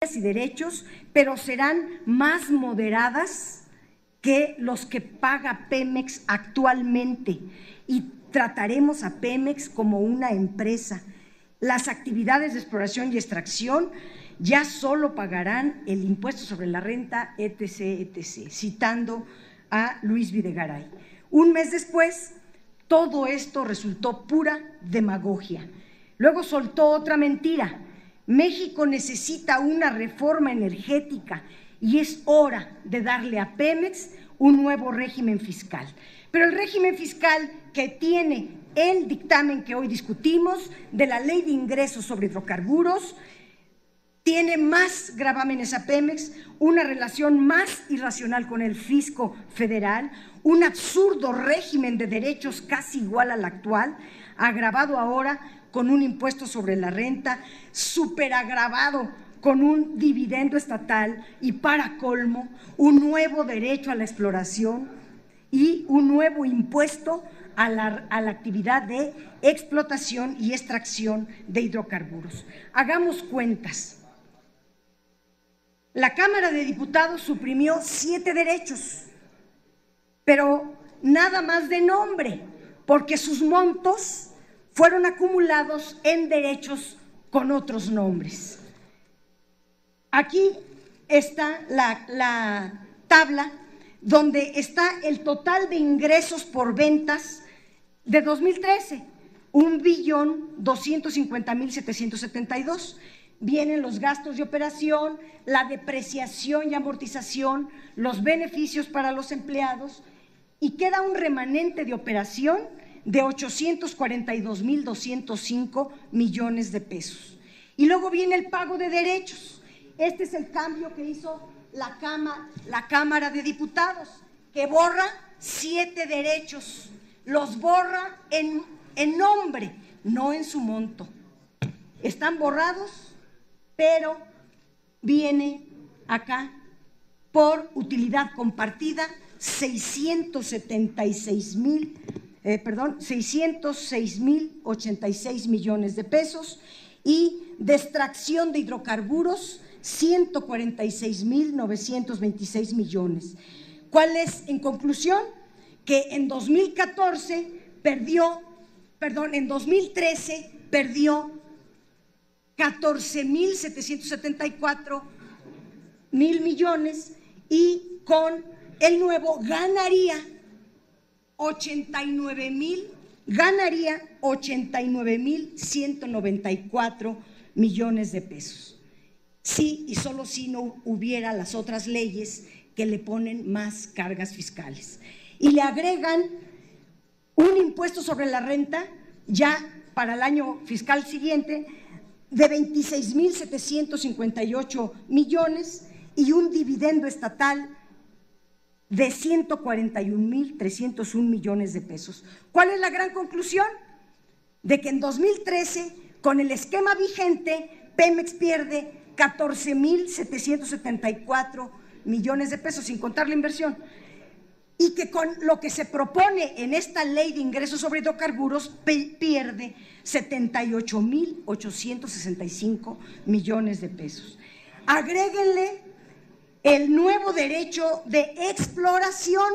y derechos, pero serán más moderadas que los que paga Pemex actualmente, y trataremos a Pemex como una empresa. Las actividades de exploración y extracción ya solo pagarán el impuesto sobre la renta, etc., etc., citando a Luis Videgaray. Un mes después, todo esto resultó pura demagogia. Luego soltó otra mentira: México necesita una reforma energética y es hora de darle a Pemex un nuevo régimen fiscal. Pero el régimen fiscal que tiene el dictamen que hoy discutimos de la Ley de Ingresos sobre Hidrocarburos tiene más gravámenes a Pemex, una relación más irracional con el fisco federal, un absurdo régimen de derechos casi igual al actual, agravado ahora con un impuesto sobre la renta, superagravado con un dividendo estatal y, para colmo, un nuevo derecho a la exploración y un nuevo impuesto a la actividad de explotación y extracción de hidrocarburos. Hagamos cuentas. La Cámara de Diputados suprimió 7 derechos, pero nada más de nombre, porque sus montos fueron acumulados en derechos con otros nombres. Aquí está la tabla donde está el total de ingresos por ventas de 2013, 1.250.772. Vienen los gastos de operación, la depreciación y amortización, los beneficios para los empleados, y queda un remanente de operación de 842.205 millones de pesos. Y luego viene el pago de derechos. Este es el cambio que hizo la Cámara de Diputados, que borra 7 derechos, los borra en nombre, no en su monto. Están borrados, pero viene acá por utilidad compartida 606.086 millones de pesos, y de extracción de hidrocarburos 146.926 millones. ¿Cuál es, en conclusión? Que en 2013 perdió 14.774 mil millones, y con el nuevo ganaría 89.194 millones de pesos. Sí, y solo si no hubiera las otras leyes que le ponen más cargas fiscales. Y le agregan un impuesto sobre la renta ya para el año fiscal siguiente de 26.758 millones y un dividendo estatal de 141.301 millones de pesos. ¿Cuál es la gran conclusión? De que en 2013, con el esquema vigente, Pemex pierde 14.774 millones de pesos, sin contar la inversión, y que con lo que se propone en esta Ley de Ingresos sobre Hidrocarburos pierde 78.865 millones de pesos. Agréguenle el nuevo derecho de exploración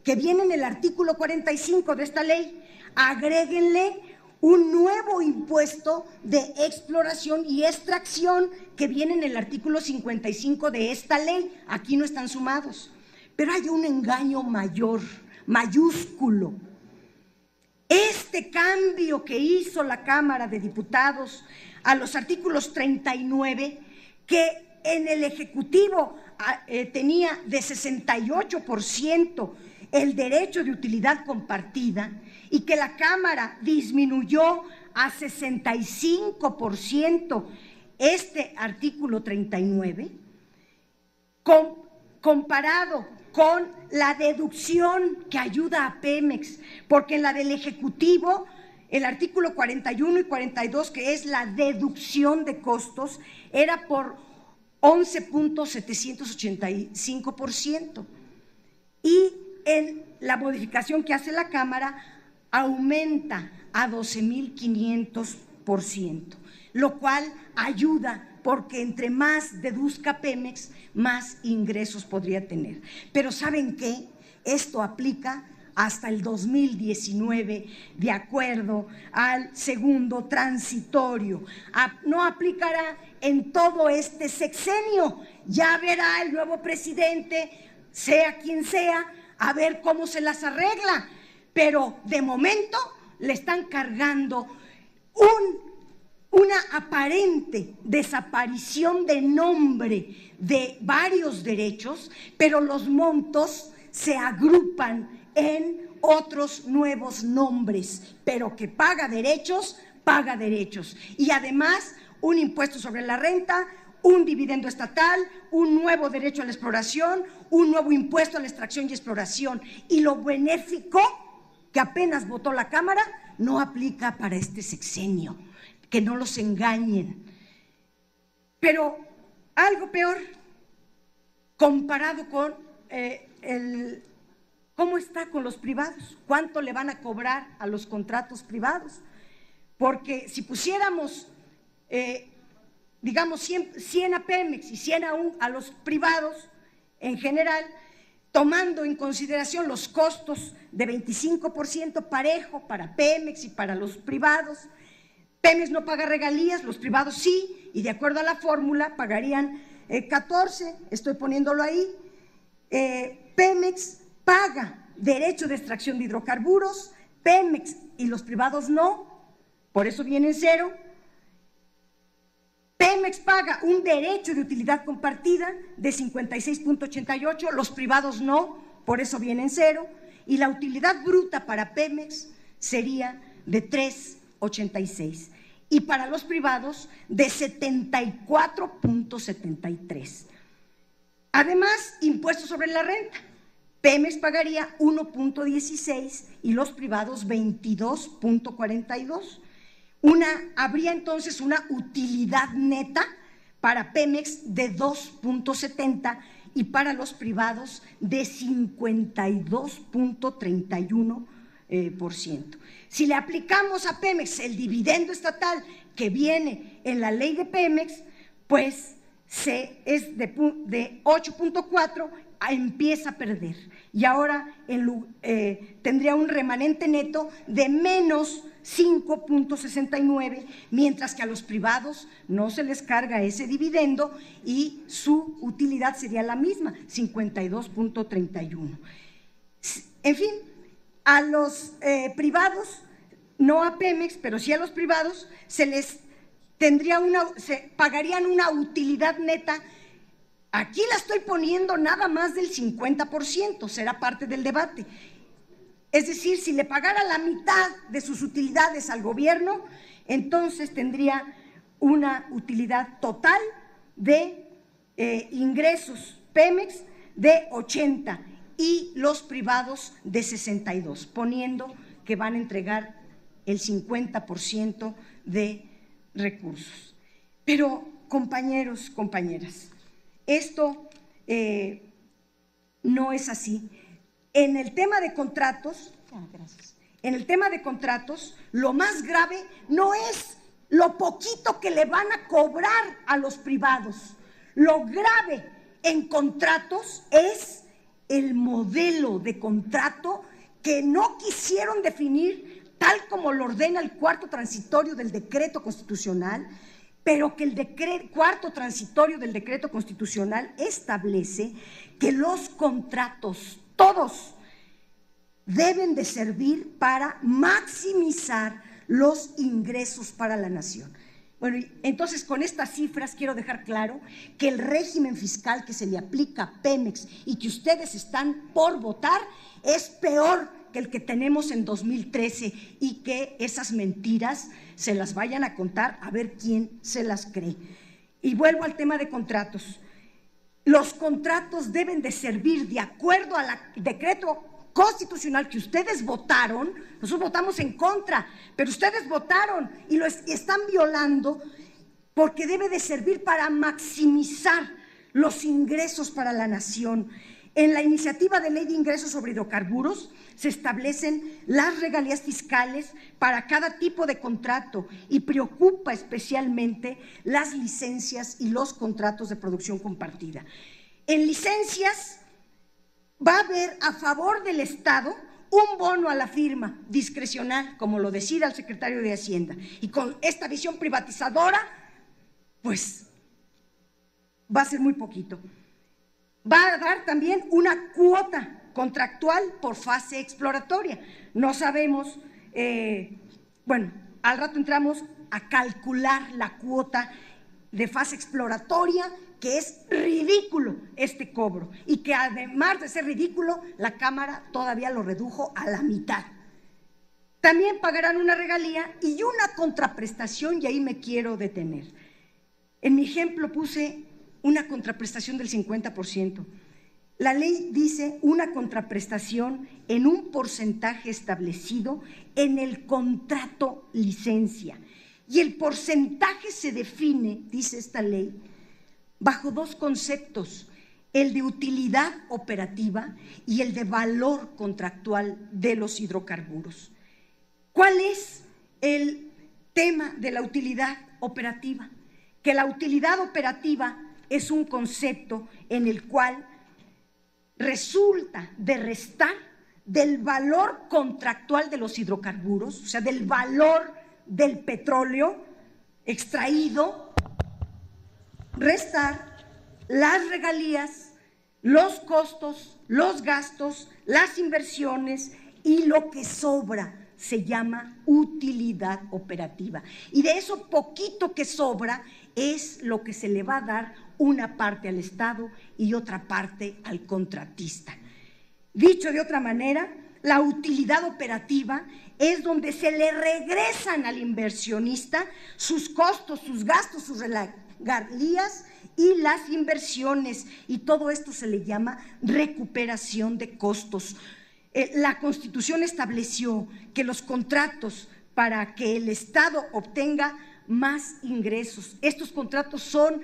que viene en el artículo 45 de esta ley. Agréguenle un nuevo impuesto de exploración y extracción que viene en el artículo 55 de esta ley. Aquí no están sumados, pero hay un engaño mayor, mayúsculo. Este cambio que hizo la Cámara de Diputados a los artículos 39, que en el Ejecutivo tenía de 68% el derecho de utilidad compartida, y que la Cámara disminuyó a 65% este artículo 39, comparado con la deducción que ayuda a Pemex, porque en la del Ejecutivo, el artículo 41 y 42, que es la deducción de costos, era por 11.785%, y en la modificación que hace la Cámara aumenta a 12.500%, lo cual ayuda porque entre más deduzca Pemex, más ingresos podría tener. Pero ¿saben qué? Esto aplica hasta el 2019, de acuerdo al segundo transitorio. No aplicará en todo este sexenio. Ya verá el nuevo presidente, sea quien sea, a ver cómo se las arregla. Pero de momento le están cargando una aparente desaparición de nombre de varios derechos, pero los montos se agrupan en otros nuevos nombres, pero que paga derechos. Y además un impuesto sobre la renta, un dividendo estatal, un nuevo derecho a la exploración, un nuevo impuesto a la extracción y exploración. Y lo benéfico que apenas votó la Cámara no aplica para este sexenio. Que no los engañen. Pero algo peor, comparado con ¿cómo está con los privados? ¿Cuánto le van a cobrar a los contratos privados? Porque si pusiéramos, digamos, 100 a Pemex y 100 a los privados en general, tomando en consideración los costos de 25% parejo para Pemex y para los privados, Pemex no paga regalías, los privados sí, y de acuerdo a la fórmula pagarían 14, estoy poniéndolo ahí. Pemex paga derecho de extracción de hidrocarburos, Pemex y los privados no, por eso viene en cero. Pemex paga un derecho de utilidad compartida de 56.88, los privados no, por eso viene en cero, y la utilidad bruta para Pemex sería de 3.86 y para los privados de 74.73. Además, impuestos sobre la renta. Pemex pagaría 1.16 y los privados 22.42. Habría entonces una utilidad neta para Pemex de 2.70 y para los privados de 52.31%. Si le aplicamos a Pemex el dividendo estatal que viene en la ley de Pemex, pues es de 8.4, empieza a perder y ahora tendría un remanente neto de menos 5.69, mientras que a los privados no se les carga ese dividendo y su utilidad sería la misma, 52.31. En fin, a los privados, no a Pemex, pero sí a los privados, se pagarían una utilidad neta. Aquí la estoy poniendo nada más del 50%, será parte del debate. Es decir, si le pagara la mitad de sus utilidades al gobierno, entonces tendría una utilidad total de ingresos Pemex de 80 y los privados de 62, poniendo que van a entregar el 50% de recursos. Pero, compañeros, compañeras, esto no es así. En el tema de contratos, lo más grave no es lo poquito que le van a cobrar a los privados. Lo grave en contratos es el modelo de contrato que no quisieron definir tal como lo ordena el cuarto transitorio del decreto constitucional, pero que el cuarto transitorio del decreto constitucional establece que los contratos, todos, deben de servir para maximizar los ingresos para la nación. Bueno, entonces con estas cifras quiero dejar claro que el régimen fiscal que se le aplica a Pemex y que ustedes están por votar es peor que el que tenemos en 2013 y que esas mentiras se las vayan a contar a ver quién se las cree. Y vuelvo al tema de contratos. Los contratos deben de servir de acuerdo al decreto constitucional que ustedes votaron. Nosotros votamos en contra, pero ustedes votaron y lo están violando, porque debe de servir para maximizar los ingresos para la nación. En la iniciativa de ley de ingresos sobre hidrocarburos se establecen las regalías fiscales para cada tipo de contrato y preocupa especialmente las licencias y los contratos de producción compartida. En licencias va a haber a favor del Estado un bono a la firma discrecional, como lo decida el secretario de Hacienda. Y con esta visión privatizadora, pues va a ser muy poquito. Va a dar también una cuota contractual por fase exploratoria. No sabemos, bueno, al rato entramos a calcular la cuota de fase exploratoria, que es ridículo este cobro y que además de ser ridículo, la Cámara todavía lo redujo a la mitad. También pagarán una regalía y una contraprestación, y ahí me quiero detener. En mi ejemplo puse una contraprestación del 50%. La ley dice una contraprestación en un porcentaje establecido en el contrato licencia. Y el porcentaje se define, dice esta ley, bajo dos conceptos: el de utilidad operativa y el de valor contractual de los hidrocarburos. ¿Cuál es el tema de la utilidad operativa? Que la utilidad operativa es un concepto en el cual resulta de restar del valor contractual de los hidrocarburos, o sea, del valor del petróleo extraído, restar las regalías, los costos, los gastos, las inversiones, y lo que sobra se llama utilidad operativa. Y de eso poquito que sobra es lo que se le va a dar una parte al Estado y otra parte al contratista. Dicho de otra manera, la utilidad operativa es donde se le regresan al inversionista sus costos, sus gastos, sus regalías y las inversiones, y todo esto se le llama recuperación de costos. La Constitución estableció que los contratos para que el Estado obtenga más ingresos, estos contratos son,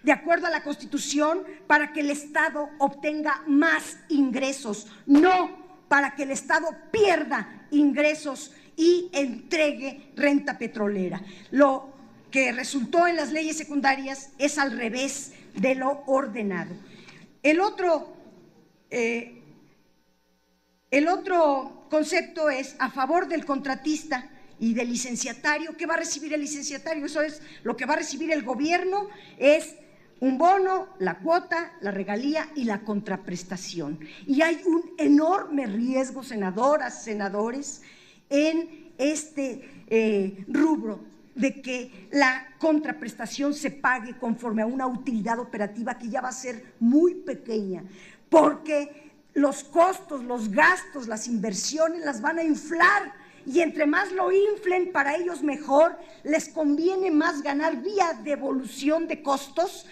de acuerdo a la Constitución, para que el Estado obtenga más ingresos, no para que el Estado pierda ingresos y entregue renta petrolera. Lo que resultó en las leyes secundarias es al revés de lo ordenado. El otro concepto es a favor del contratista y del licenciatario. ¿Qué va a recibir el licenciatario? Eso es lo que va a recibir el gobierno, es un bono, la cuota, la regalía y la contraprestación. Y hay un enorme riesgo, senadoras, senadores, en este rubro de que la contraprestación se pague conforme a una utilidad operativa que ya va a ser muy pequeña, porque los costos, los gastos, las inversiones las van a inflar, y entre más lo inflen, para ellos mejor, les conviene más ganar vía devolución de costos,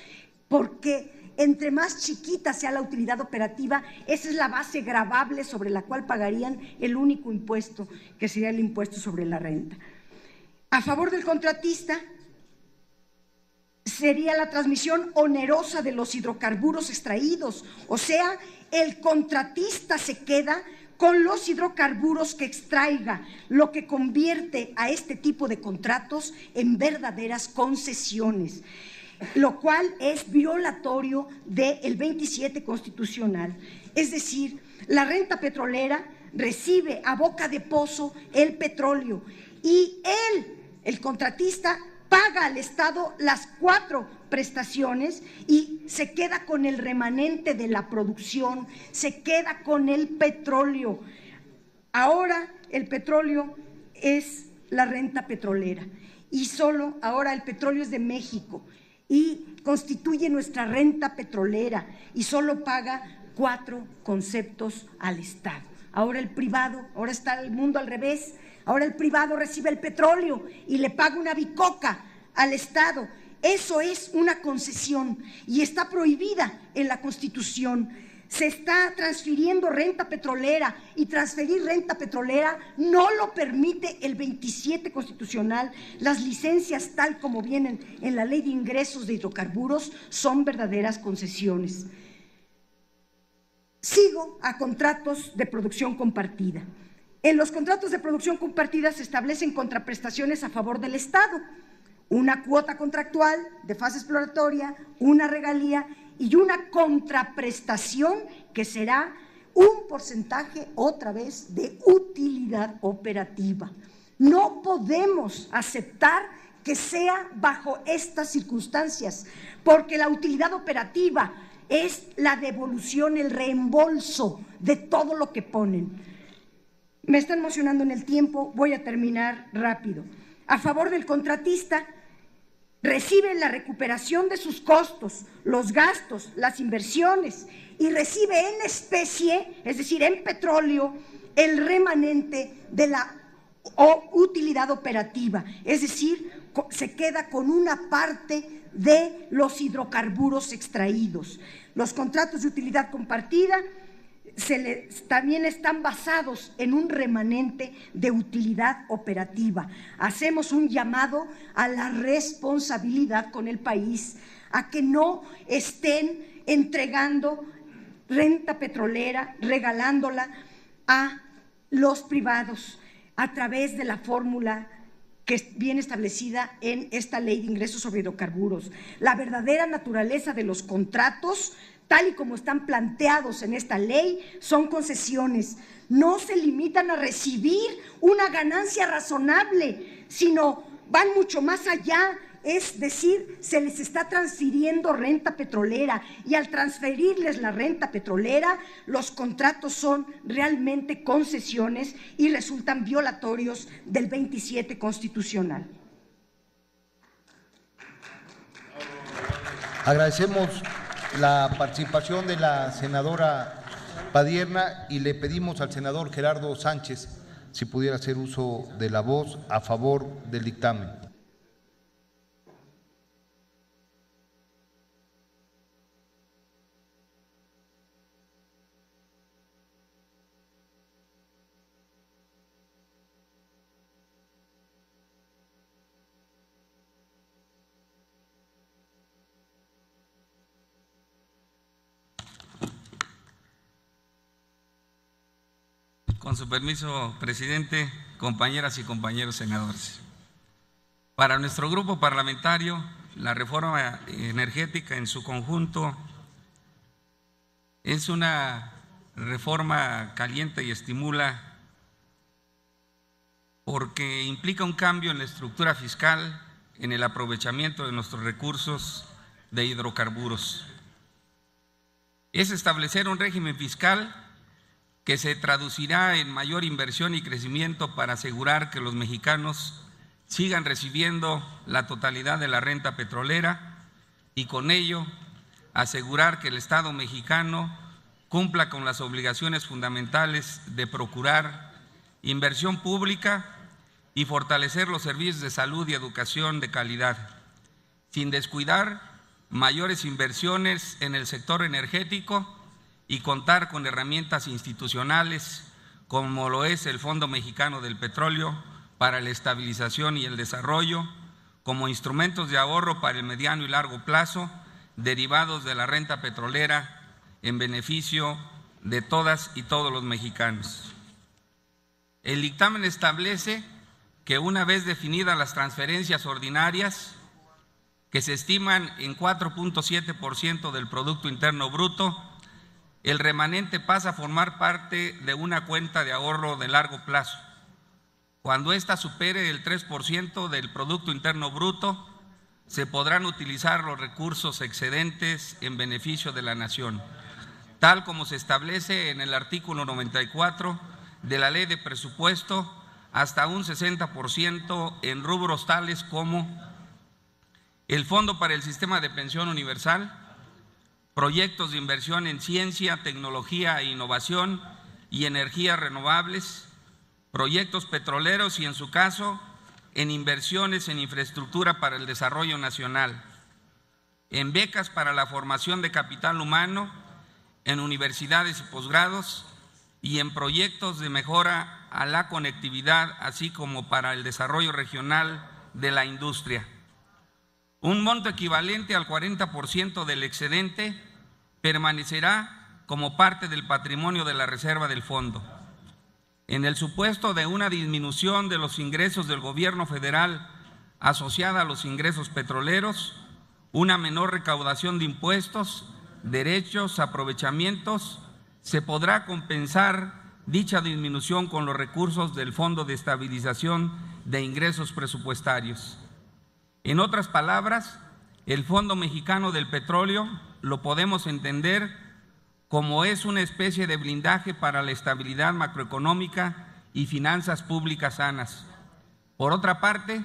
porque entre más chiquita sea la utilidad operativa, esa es la base gravable sobre la cual pagarían el único impuesto, que sería el impuesto sobre la renta. A favor del contratista sería la transmisión onerosa de los hidrocarburos extraídos, o sea, el contratista se queda con los hidrocarburos que extraiga, lo que convierte a este tipo de contratos en verdaderas concesiones, lo cual es violatorio del 27 constitucional. Es decir, la renta petrolera recibe a boca de pozo el petróleo y el contratista, paga al Estado las 4 prestaciones y se queda con el remanente de la producción, se queda con el petróleo. Ahora el petróleo es la renta petrolera y solo ahora el petróleo es de México y constituye nuestra renta petrolera y solo paga 4 conceptos al Estado. Ahora el privado, ahora está el mundo al revés. Ahora el privado recibe el petróleo y le paga una bicoca al Estado. Eso es una concesión y está prohibida en la Constitución. Se está transfiriendo renta petrolera y transferir renta petrolera no lo permite el 27 constitucional. Las licencias, tal como vienen en la Ley de Ingresos de Hidrocarburos, son verdaderas concesiones. Sigo a contratos de producción compartida. En los contratos de producción compartida se establecen contraprestaciones a favor del Estado, una cuota contractual de fase exploratoria, una regalía y una contraprestación que será un porcentaje otra vez de utilidad operativa. No podemos aceptar que sea bajo estas circunstancias, porque la utilidad operativa es la devolución, el reembolso de todo lo que ponen. Me están emocionando en el tiempo, voy a terminar rápido. A favor del contratista, recibe la recuperación de sus costos, los gastos, las inversiones y recibe en especie, es decir, en petróleo, el remanente de la utilidad operativa, es decir, se queda con una parte de los hidrocarburos extraídos. Los contratos de utilidad compartida también están basados en un remanente de utilidad operativa. Hacemos un llamado a la responsabilidad con el país, a que no estén entregando renta petrolera, regalándola a los privados a través de la fórmula que viene establecida en esta ley de ingresos sobre hidrocarburos. La verdadera naturaleza de los contratos, tal y como están planteados en esta ley, son concesiones. No se limitan a recibir una ganancia razonable, sino van mucho más allá. Es decir, se les está transfiriendo renta petrolera y al transferirles la renta petrolera, los contratos son realmente concesiones y resultan violatorios del 27 constitucional. Agradecemos la participación de la senadora Padierna y le pedimos al senador Gerardo Sánchez si pudiera hacer uso de la voz a favor del dictamen. Con su permiso, presidente, compañeras y compañeros senadores. Para nuestro grupo parlamentario, la reforma energética en su conjunto es una reforma caliente y estimula porque implica un cambio en la estructura fiscal, en el aprovechamiento de nuestros recursos de hidrocarburos. Es establecer un régimen fiscal que se traducirá en mayor inversión y crecimiento para asegurar que los mexicanos sigan recibiendo la totalidad de la renta petrolera y con ello asegurar que el Estado mexicano cumpla con las obligaciones fundamentales de procurar inversión pública y fortalecer los servicios de salud y educación de calidad, sin descuidar mayores inversiones en el sector energético y contar con herramientas institucionales como lo es el Fondo Mexicano del Petróleo para la estabilización y el desarrollo, como instrumentos de ahorro para el mediano y largo plazo derivados de la renta petrolera en beneficio de todas y todos los mexicanos. El dictamen establece que una vez definidas las transferencias ordinarias, que se estiman en 4.7% del Producto Interno Bruto, el remanente pasa a formar parte de una cuenta de ahorro de largo plazo. Cuando ésta supere el 3% del Producto Interno Bruto, se podrán utilizar los recursos excedentes en beneficio de la nación, tal como se establece en el artículo 94 de la Ley de Presupuesto, hasta un 60% en rubros tales como el Fondo para el Sistema de Pensión Universal, proyectos de inversión en ciencia, tecnología e innovación y energías renovables, proyectos petroleros y, en su caso, en inversiones en infraestructura para el desarrollo nacional, en becas para la formación de capital humano, en universidades y posgrados y en proyectos de mejora a la conectividad, así como para el desarrollo regional de la industria. Un monto equivalente al 40% del excedente permanecerá como parte del patrimonio de la reserva del fondo. En el supuesto de una disminución de los ingresos del gobierno federal asociada a los ingresos petroleros, una menor recaudación de impuestos, derechos, aprovechamientos, se podrá compensar dicha disminución con los recursos del Fondo de Estabilización de Ingresos Presupuestarios. En otras palabras, el Fondo Mexicano del Petróleo lo podemos entender como es una especie de blindaje para la estabilidad macroeconómica y finanzas públicas sanas. Por otra parte,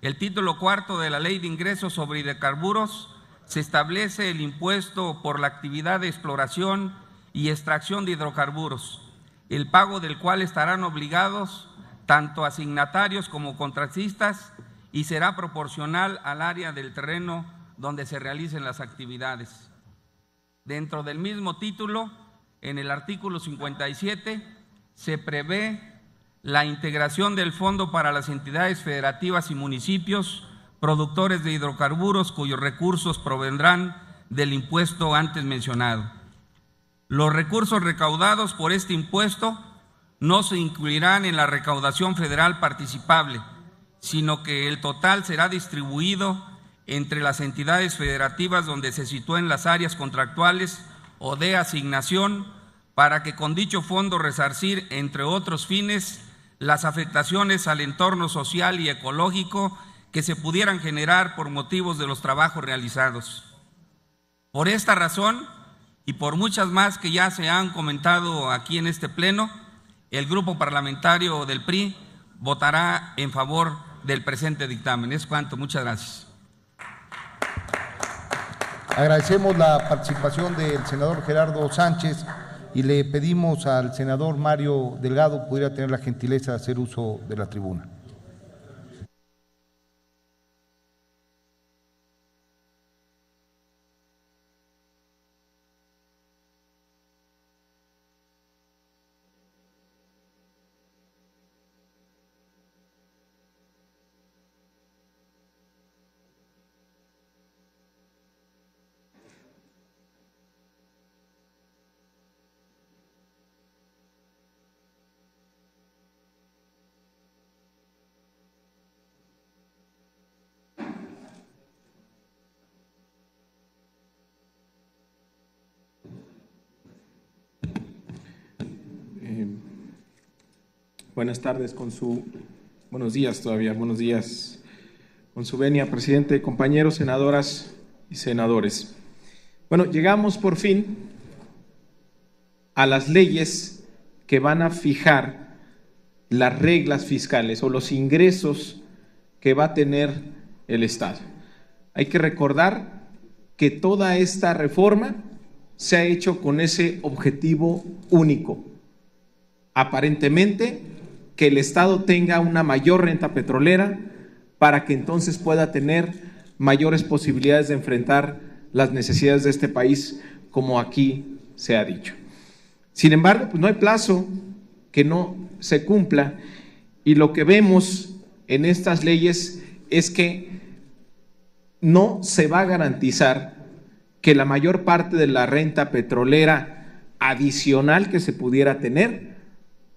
el título cuarto de la Ley de Ingresos sobre Hidrocarburos se establece el impuesto por la actividad de exploración y extracción de hidrocarburos, el pago del cual estarán obligados tanto asignatarios como contratistas y será proporcional al área del terreno donde se realicen las actividades. Dentro del mismo título, en el artículo 57, se prevé la integración del fondo para las entidades federativas y municipios productores de hidrocarburos cuyos recursos provendrán del impuesto antes mencionado. Los recursos recaudados por este impuesto no se incluirán en la recaudación federal participable, sino que el total será distribuido entre las entidades federativas donde se sitúen las áreas contractuales o de asignación para que con dicho fondo resarcir, entre otros fines, las afectaciones al entorno social y ecológico que se pudieran generar por motivos de los trabajos realizados. Por esta razón y por muchas más que ya se han comentado aquí en este pleno, el grupo parlamentario del PRI votará en favor del presente dictamen. Es cuanto, muchas gracias. Agradecemos la participación del senador Gerardo Sánchez y le pedimos al senador Mario Delgado pudiera tener la gentileza de hacer uso de la tribuna. Buenas tardes, buenos días todavía, buenos días, con su venia, presidente, compañeros, senadoras y senadores. Bueno, llegamos por fin a las leyes que van a fijar las reglas fiscales o los ingresos que va a tener el Estado. Hay que recordar que toda esta reforma se ha hecho con ese objetivo único, aparentemente que el Estado tenga una mayor renta petrolera para que entonces pueda tener mayores posibilidades de enfrentar las necesidades de este país, como aquí se ha dicho. Sin embargo, pues no hay plazo que no se cumpla y lo que vemos en estas leyes es que no se va a garantizar que la mayor parte de la renta petrolera adicional que se pudiera tener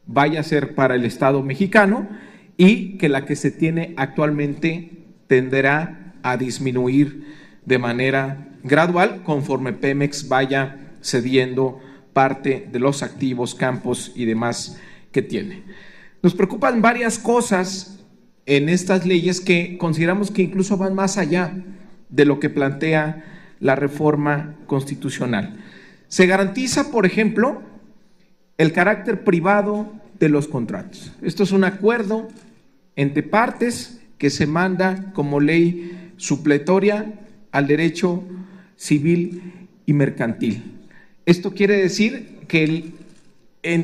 vaya a ser para el Estado mexicano y que la que se tiene actualmente tenderá a disminuir de manera gradual conforme Pemex vaya cediendo parte de los activos, campos y demás que tiene. Nos preocupan varias cosas en estas leyes que consideramos que incluso van más allá de lo que plantea la reforma constitucional. Se garantiza, por ejemplo, el carácter privado de los contratos. Esto es un acuerdo entre partes que se manda como ley supletoria al derecho civil y mercantil. Esto quiere decir que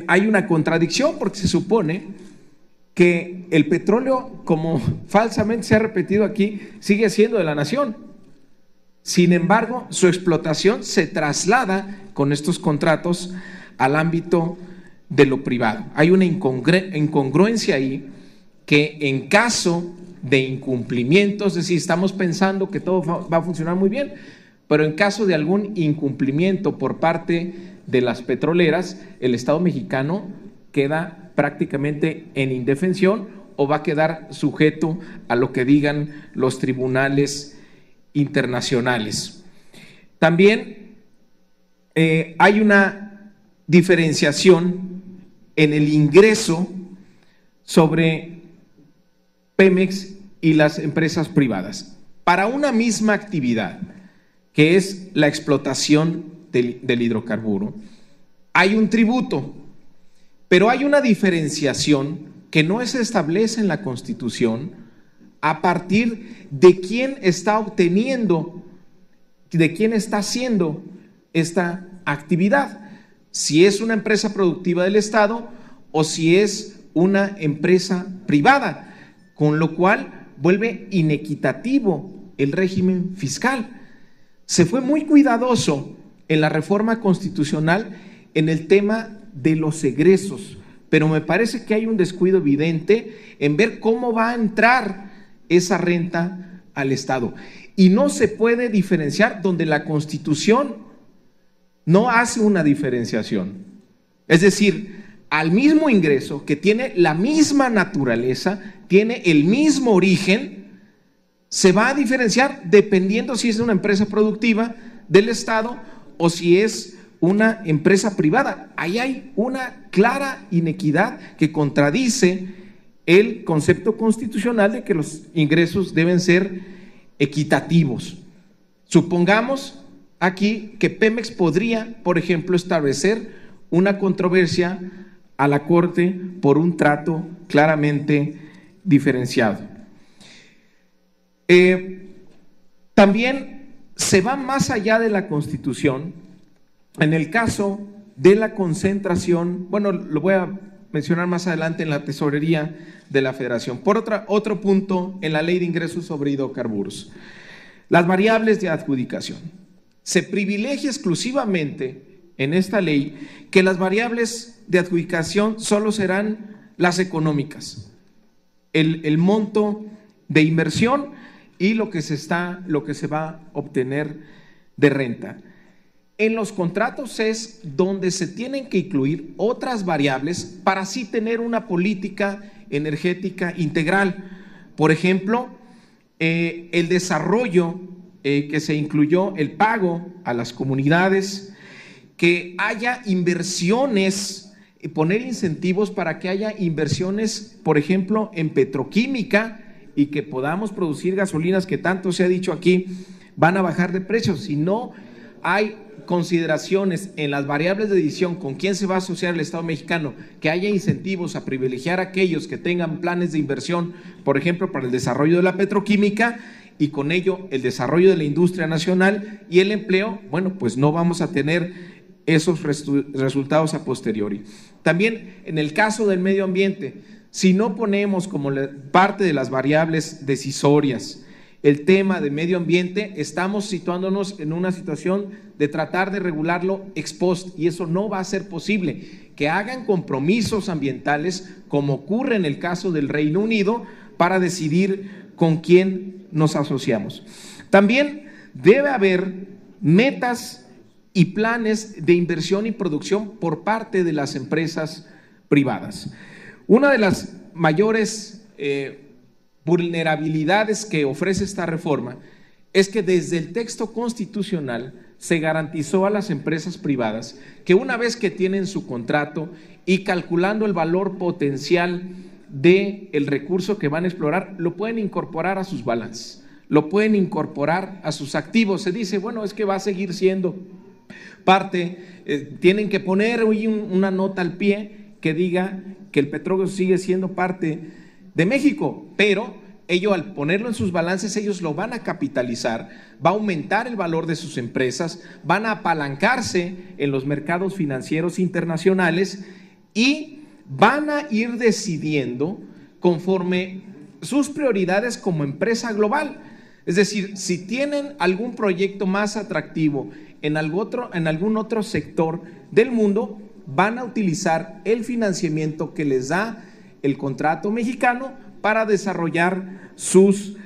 hay una contradicción porque se supone que el petróleo, como falsamente se ha repetido aquí, sigue siendo de la nación. Sin embargo, su explotación se traslada con estos contratos al ámbito de lo privado. Hay una incongruencia ahí que en caso de incumplimiento, es decir, estamos pensando que todo va a funcionar muy bien, pero en caso de algún incumplimiento por parte de las petroleras, el Estado mexicano queda prácticamente en indefensión o va a quedar sujeto a lo que digan los tribunales internacionales. También hay una diferenciación en el ingreso sobre Pemex y las empresas privadas. Para una misma actividad, que es la explotación del hidrocarburo, hay un tributo, pero hay una diferenciación que no se establece en la Constitución a partir de quién está obteniendo, de quién está haciendo esta actividad, si es una empresa productiva del Estado o si es una empresa privada, con lo cual vuelve inequitativo el régimen fiscal. Se fue muy cuidadoso en la reforma constitucional en el tema de los egresos, pero me parece que hay un descuido evidente en ver cómo va a entrar esa renta al Estado. Y no se puede diferenciar donde la Constitución no hace una diferenciación. Es decir, al mismo ingreso que tiene la misma naturaleza, tiene el mismo origen, se va a diferenciar dependiendo si es una empresa productiva del Estado o si es una empresa privada. Ahí hay una clara inequidad que contradice el concepto constitucional de que los ingresos deben ser equitativos. Supongamos aquí que Pemex podría, por ejemplo, establecer una controversia a la Corte por un trato claramente diferenciado. También se va más allá de la Constitución en el caso de la concentración, bueno, lo voy a mencionar más adelante, en la tesorería de la Federación. Por otro punto, en la Ley de Ingresos sobre Hidrocarburos, las variables de adjudicación. Se privilegia exclusivamente en esta ley que las variables de adjudicación solo serán las económicas, el monto de inversión y lo que se va a obtener de renta. En los contratos es donde se tienen que incluir otras variables para así tener una política energética integral. Por ejemplo, el desarrollo, que se incluyó el pago a las comunidades, que haya inversiones, poner incentivos para que haya inversiones, por ejemplo, en petroquímica y que podamos producir gasolinas que tanto se ha dicho aquí, van a bajar de precio. Si no hay consideraciones en las variables de decisión con quién se va a asociar el Estado mexicano, que haya incentivos a privilegiar a aquellos que tengan planes de inversión, por ejemplo, para el desarrollo de la petroquímica y con ello el desarrollo de la industria nacional y el empleo, bueno, pues no vamos a tener esos resultados a posteriori. También en el caso del medio ambiente, si no ponemos como parte de las variables decisorias el tema de medio ambiente, estamos situándonos en una situación de tratar de regularlo ex post, y eso no va a ser posible. Que hagan compromisos ambientales, como ocurre en el caso del Reino Unido, para decidir con quién nos asociamos. También debe haber metas y planes de inversión y producción por parte de las empresas privadas. Una de las mayores vulnerabilidades que ofrece esta reforma es que desde el texto constitucional se garantizó a las empresas privadas que una vez que tienen su contrato y calculando el valor potencial del recurso que van a explorar, lo pueden incorporar a sus balances, lo pueden incorporar a sus activos. Se dice, bueno, es que va a seguir siendo parte, tienen que poner una nota al pie que diga que el petróleo sigue siendo parte de México, pero ellos al ponerlo en sus balances, ellos lo van a capitalizar, va a aumentar el valor de sus empresas, van a apalancarse en los mercados financieros internacionales y van a ir decidiendo conforme sus prioridades como empresa global. Es decir, si tienen algún proyecto más atractivo en algún otro sector del mundo, van a utilizar el financiamiento que les da el contrato mexicano para desarrollar sus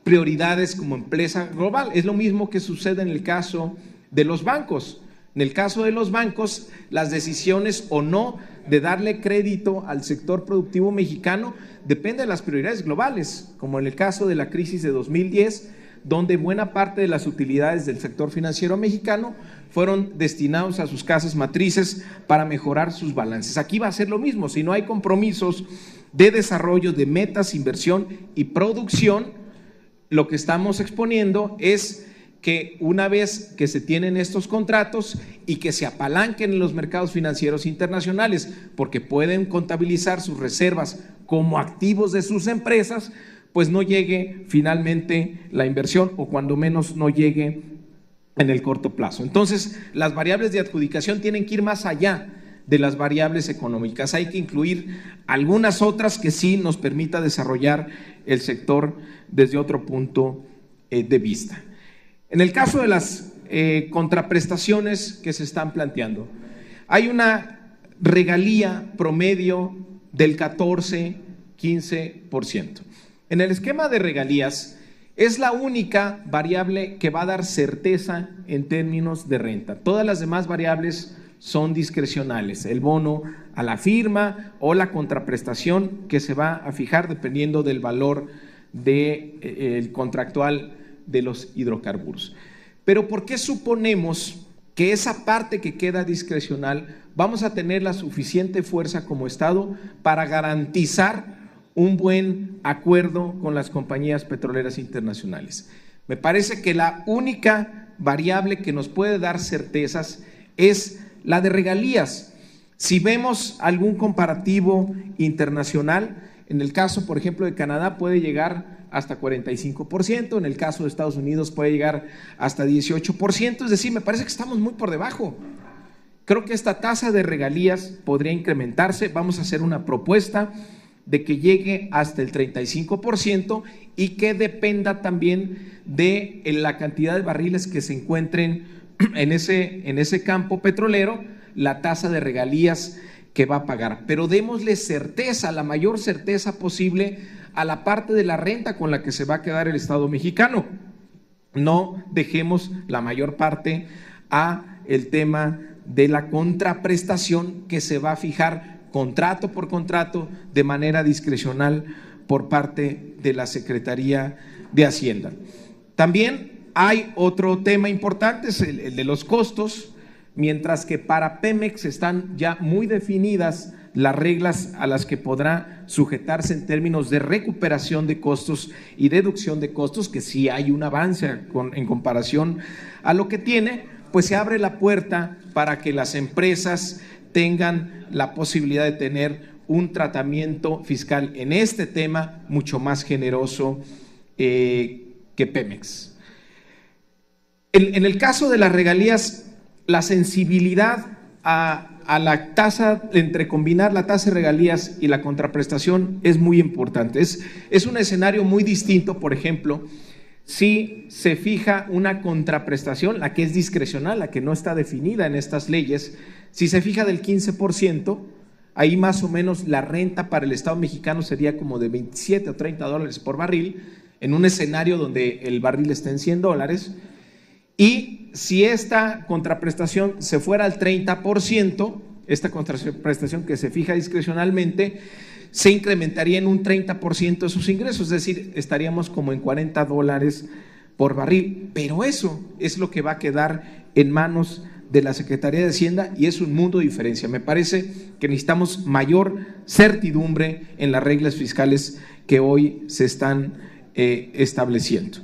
prioridades como empresa global. Es lo mismo que sucede en el caso de los bancos. En el caso de los bancos, las decisiones o no de darle crédito al sector productivo mexicano depende de las prioridades globales, como en el caso de la crisis de 2010, donde buena parte de las utilidades del sector financiero mexicano fueron destinados a sus casas matrices para mejorar sus balances. Aquí va a ser lo mismo, si no hay compromisos de desarrollo de metas, inversión y producción, lo que estamos exponiendo es que una vez que se tienen estos contratos y que se apalanquen en los mercados financieros internacionales, porque pueden contabilizar sus reservas como activos de sus empresas, pues no llegue finalmente la inversión, o cuando menos no llegue en el corto plazo. Entonces, las variables de adjudicación tienen que ir más allá de las variables económicas. Hay que incluir algunas otras que sí nos permita desarrollar el sector desde otro punto de vista. En el caso de las contraprestaciones que se están planteando, hay una regalía promedio del 14-15%. En el esquema de regalías es la única variable que va a dar certeza en términos de renta. Todas las demás variables son discrecionales, el bono a la firma o la contraprestación que se va a fijar dependiendo del valor del contractual de los hidrocarburos. Pero ¿por qué suponemos que esa parte que queda discrecional vamos a tener la suficiente fuerza como Estado para garantizar un buen acuerdo con las compañías petroleras internacionales? Me parece que la única variable que nos puede dar certezas es la de regalías. Si vemos algún comparativo internacional, en el caso, por ejemplo, de Canadá puede llegar hasta 45%, en el caso de Estados Unidos puede llegar hasta 18%, es decir, me parece que estamos muy por debajo. Creo que esta tasa de regalías podría incrementarse. Vamos a hacer una propuesta de que llegue hasta el 35% y que dependa también de la cantidad de barriles que se encuentren en ese campo petrolero, la tasa de regalías que va a pagar. Pero démosle certeza, la mayor certeza posible a la parte de la renta con la que se va a quedar el Estado mexicano. No dejemos la mayor parte a el tema de la contraprestación que se va a fijar contrato por contrato de manera discrecional por parte de la Secretaría de Hacienda. También hay otro tema importante, es el de los costos. Mientras que para Pemex están ya muy definidas las reglas a las que podrá sujetarse en términos de recuperación de costos y deducción de costos, que sí hay un avance en comparación a lo que tiene, pues se abre la puerta para que las empresas tengan la posibilidad de tener un tratamiento fiscal en este tema mucho más generoso que Pemex. En el caso de las regalías, la sensibilidad a la tasa, entre combinar la tasa de regalías y la contraprestación es muy importante. Es un escenario muy distinto, por ejemplo, si se fija una contraprestación, la que es discrecional, la que no está definida en estas leyes, si se fija del 15%, ahí más o menos la renta para el Estado mexicano sería como de 27 o 30 dólares por barril, en un escenario donde el barril está en 100 dólares. Y si esta contraprestación se fuera al 30%, esta contraprestación que se fija discrecionalmente, se incrementaría en un 30% de sus ingresos, es decir, estaríamos como en 40 dólares por barril. Pero eso es lo que va a quedar en manos de la Secretaría de Hacienda y es un mundo de diferencia. Me parece que necesitamos mayor certidumbre en las reglas fiscales que hoy se están estableciendo.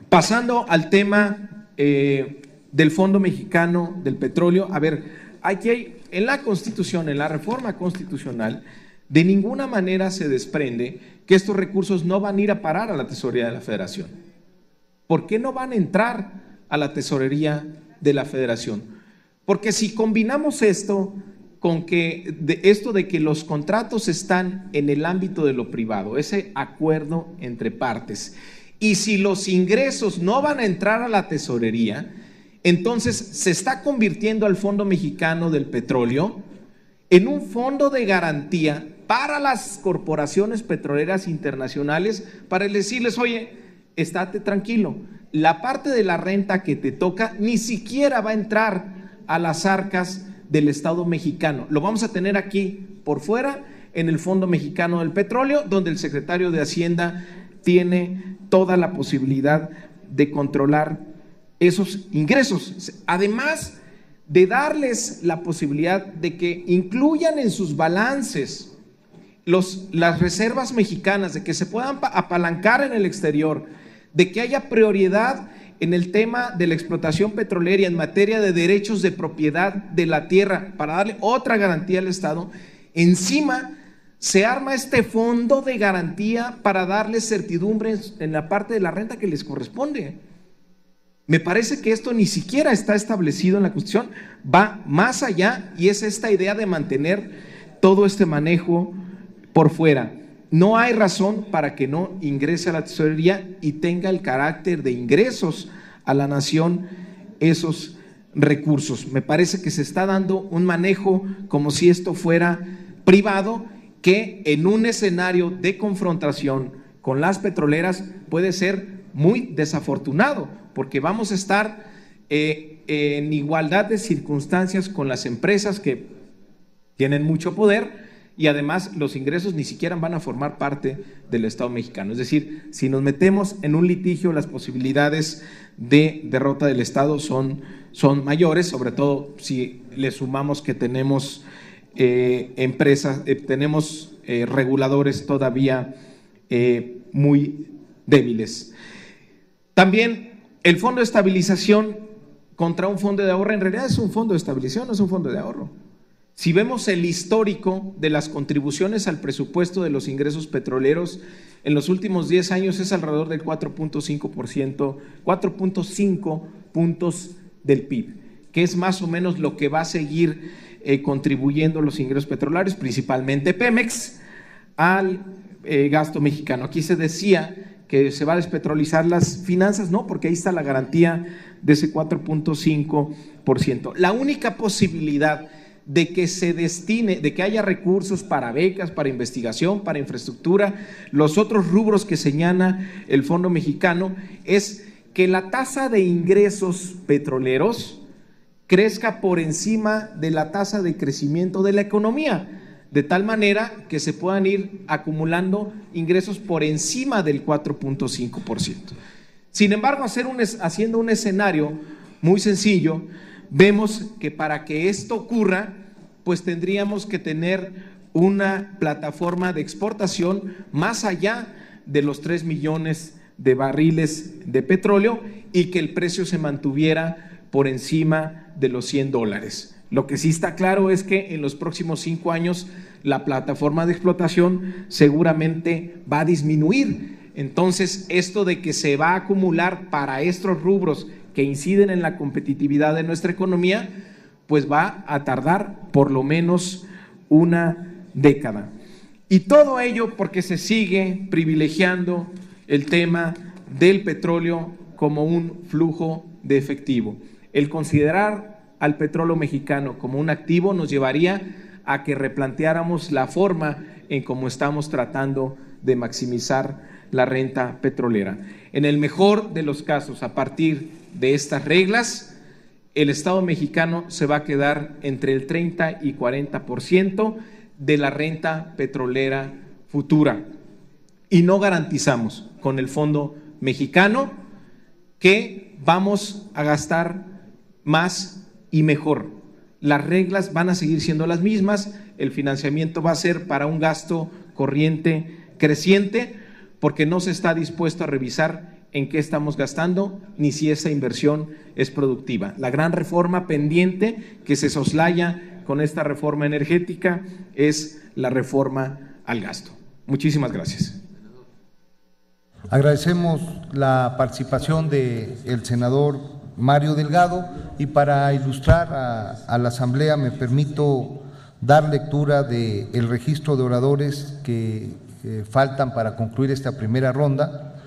Pasando al tema del Fondo Mexicano del Petróleo, a ver, aquí hay, en la Constitución, en la reforma constitucional, de ninguna manera se desprende que estos recursos no van a ir a parar a la Tesorería de la Federación. ¿Por qué no van a entrar a la Tesorería de la Federación? Porque si combinamos esto con que esto de que los contratos están en el ámbito de lo privado, ese acuerdo entre partes, y si los ingresos no van a entrar a la tesorería, entonces se está convirtiendo al Fondo Mexicano del Petróleo en un fondo de garantía para las corporaciones petroleras internacionales, para decirles, oye, estate tranquilo, la parte de la renta que te toca ni siquiera va a entrar a las arcas del Estado mexicano. Lo vamos a tener aquí por fuera, en el Fondo Mexicano del Petróleo, donde el secretario de Hacienda tiene toda la posibilidad de controlar esos ingresos, además de darles la posibilidad de que incluyan en sus balances las reservas mexicanas, de que se puedan apalancar en el exterior, de que haya prioridad en el tema de la explotación petrolera en materia de derechos de propiedad de la tierra, para darle otra garantía al Estado. Encima se arma este fondo de garantía para darles certidumbre en la parte de la renta que les corresponde. Me parece que esto ni siquiera está establecido en la Constitución, va más allá, y es esta idea de mantener todo este manejo por fuera. No hay razón para que no ingrese a la tesorería y tenga el carácter de ingresos a la nación esos recursos. Me parece que se está dando un manejo como si esto fuera privado, que en un escenario de confrontación con las petroleras puede ser muy desafortunado, porque vamos a estar en igualdad de circunstancias con las empresas que tienen mucho poder, y además los ingresos ni siquiera van a formar parte del Estado mexicano. Es decir, si nos metemos en un litigio, las posibilidades de derrota del Estado son mayores, sobre todo si le sumamos que tenemos empresas, tenemos reguladores todavía muy débiles. También el fondo de estabilización contra un fondo de ahorro, en realidad es un fondo de estabilización, no es un fondo de ahorro. Si vemos el histórico de las contribuciones al presupuesto de los ingresos petroleros, en los últimos 10 años es alrededor del 4.5%, 4.5 puntos del PIB, que es más o menos lo que va a seguir contribuyendo los ingresos petroleros, principalmente Pemex, al gasto mexicano. Aquí se decía que se va a despetrolizar las finanzas, no, porque ahí está la garantía de ese 4.5%. La única posibilidad de que se destine, de que haya recursos para becas, para investigación, para infraestructura, los otros rubros que señala el Fondo Mexicano, es que la tasa de ingresos petroleros crezca por encima de la tasa de crecimiento de la economía, de tal manera que se puedan ir acumulando ingresos por encima del 4.5%. Sin embargo, haciendo un escenario muy sencillo, vemos que para que esto ocurra, pues tendríamos que tener una plataforma de exportación más allá de los 3 millones de barriles de petróleo y que el precio se mantuviera por encima de los $100. Lo que sí está claro es que en los próximos 5 años la plataforma de explotación seguramente va a disminuir. Entonces, esto de que se va a acumular para estos rubros que inciden en la competitividad de nuestra economía, pues va a tardar por lo menos una década. Y todo ello porque se sigue privilegiando el tema del petróleo como un flujo de efectivo. El considerar al petróleo mexicano como un activo nos llevaría a que replanteáramos la forma en cómo estamos tratando de maximizar la renta petrolera. En el mejor de los casos, a partir de estas reglas, el Estado mexicano se va a quedar entre el 30 y 40% de la renta petrolera futura. Y no garantizamos con el Fondo Mexicano que vamos a gastar más y mejor. Las reglas van a seguir siendo las mismas, el financiamiento va a ser para un gasto corriente creciente, porque no se está dispuesto a revisar en qué estamos gastando ni si esa inversión es productiva. La gran reforma pendiente que se soslaya con esta reforma energética es la reforma al gasto. Muchísimas gracias. Agradecemos la participación del senador Mario Delgado, y para ilustrar a la Asamblea me permito dar lectura del registro de oradores que faltan para concluir esta primera ronda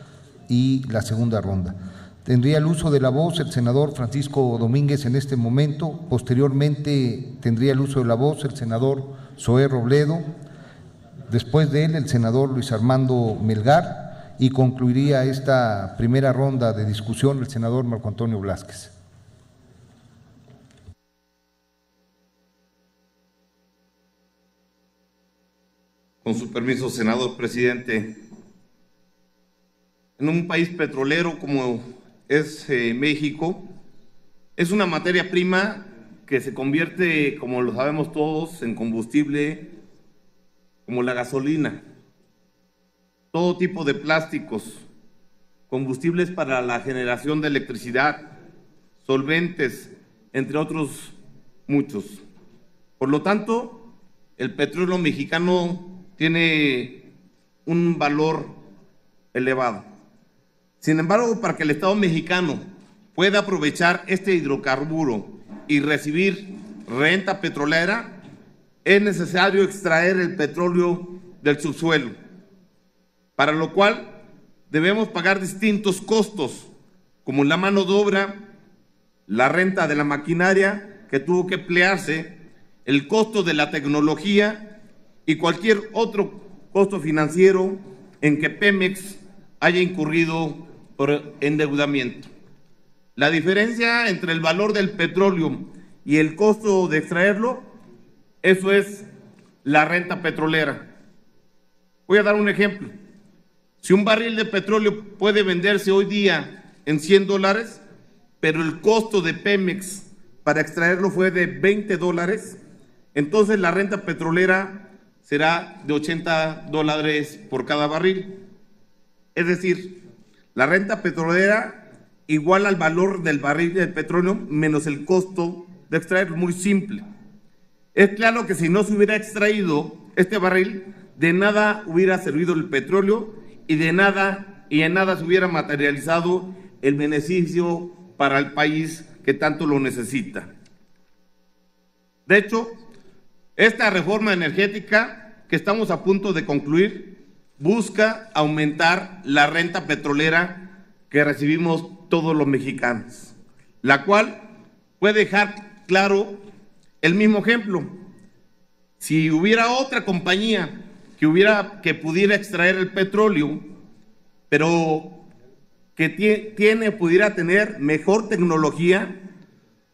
y la segunda ronda. Tendría el uso de la voz el senador Francisco Domínguez en este momento. Posteriormente tendría el uso de la voz el senador Zoé Robledo. Después de él el senador Luis Armando Melgar, y concluiría esta primera ronda de discusión el senador Marco Antonio Blázquez. Con su permiso, senador presidente. En un país petrolero como es México, es una materia prima que se convierte, como lo sabemos todos, en combustible como la gasolina, todo tipo de plásticos, combustibles para la generación de electricidad, solventes, entre otros muchos. Por lo tanto, el petróleo mexicano tiene un valor elevado. Sin embargo, para que el Estado mexicano pueda aprovechar este hidrocarburo y recibir renta petrolera, es necesario extraer el petróleo del subsuelo, para lo cual debemos pagar distintos costos, como la mano de obra, la renta de la maquinaria que tuvo que emplearse, el costo de la tecnología y cualquier otro costo financiero en que Pemex haya incurrido por endeudamiento. La diferencia entre el valor del petróleo y el costo de extraerlo, eso es la renta petrolera. Voy a dar un ejemplo. Si un barril de petróleo puede venderse hoy día en $100, pero el costo de Pemex para extraerlo fue de $20, entonces la renta petrolera será de $80 por cada barril. Es decir, la renta petrolera igual al valor del barril de petróleo menos el costo de extraerlo, muy simple. Es claro que si no se hubiera extraído este barril, de nada hubiera servido el petróleo y en nada se hubiera materializado el beneficio para el país que tanto lo necesita. De hecho, esta reforma energética que estamos a punto de concluir busca aumentar la renta petrolera que recibimos todos los mexicanos, la cual puede dejar claro el mismo ejemplo. Si hubiera otra compañía que pudiera extraer el petróleo, pero que pudiera tener mejor tecnología,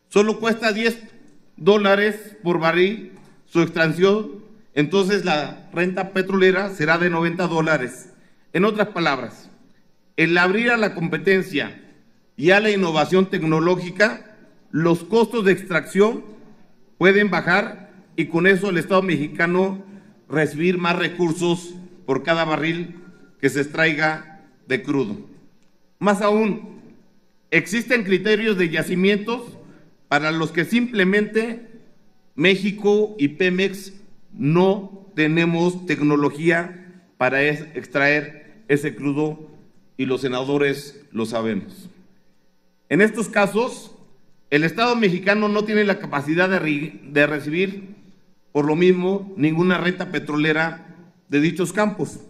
solo cuesta $10 por barril su extracción, entonces la renta petrolera será de $90. En otras palabras, el abrir a la competencia y a la innovación tecnológica, los costos de extracción pueden bajar y con eso el Estado mexicano recibir más recursos por cada barril que se extraiga de crudo. Más aún, existen criterios de yacimientos para los que simplemente México y Pemex no tenemos tecnología para extraer ese crudo y los senadores lo sabemos. En estos casos, el Estado mexicano no tiene la capacidad de recibir, por lo mismo, ninguna renta petrolera de dichos campos,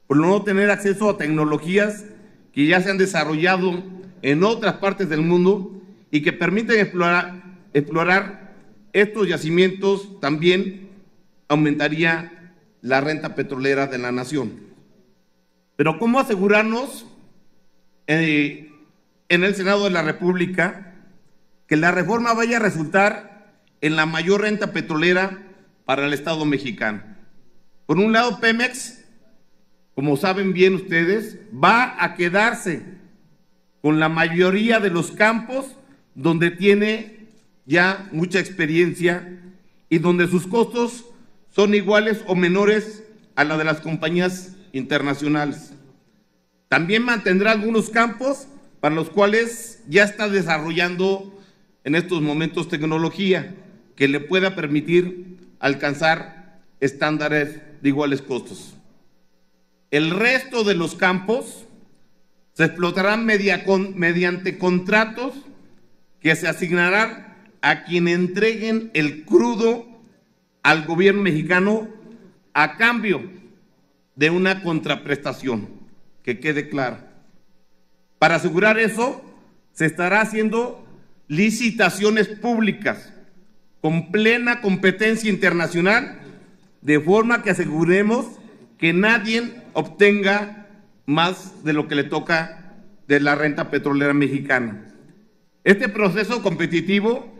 por no tener acceso a tecnologías que ya se han desarrollado en otras partes del mundo y que permiten explorar estos yacimientos. También aumentaría la renta petrolera de la nación. Pero ¿cómo asegurarnos en el Senado de la República que la reforma vaya a resultar en la mayor renta petrolera para el Estado mexicano? Por un lado, Pemex, como saben bien ustedes, va a quedarse con la mayoría de los campos donde tiene ya mucha experiencia y donde sus costos son iguales o menores a la de las compañías internacionales. También mantendrá algunos campos para los cuales ya está desarrollando en estos momentos tecnología que le pueda permitir alcanzar estándares de iguales costos. El resto de los campos se explotarán mediante contratos que se asignarán a quien entreguen el crudo al gobierno mexicano a cambio de una contraprestación, que quede claro. Para asegurar eso, se estará haciendo licitaciones públicas con plena competencia internacional, de forma que aseguremos que nadie obtenga más de lo que le toca de la renta petrolera mexicana. Este proceso competitivo,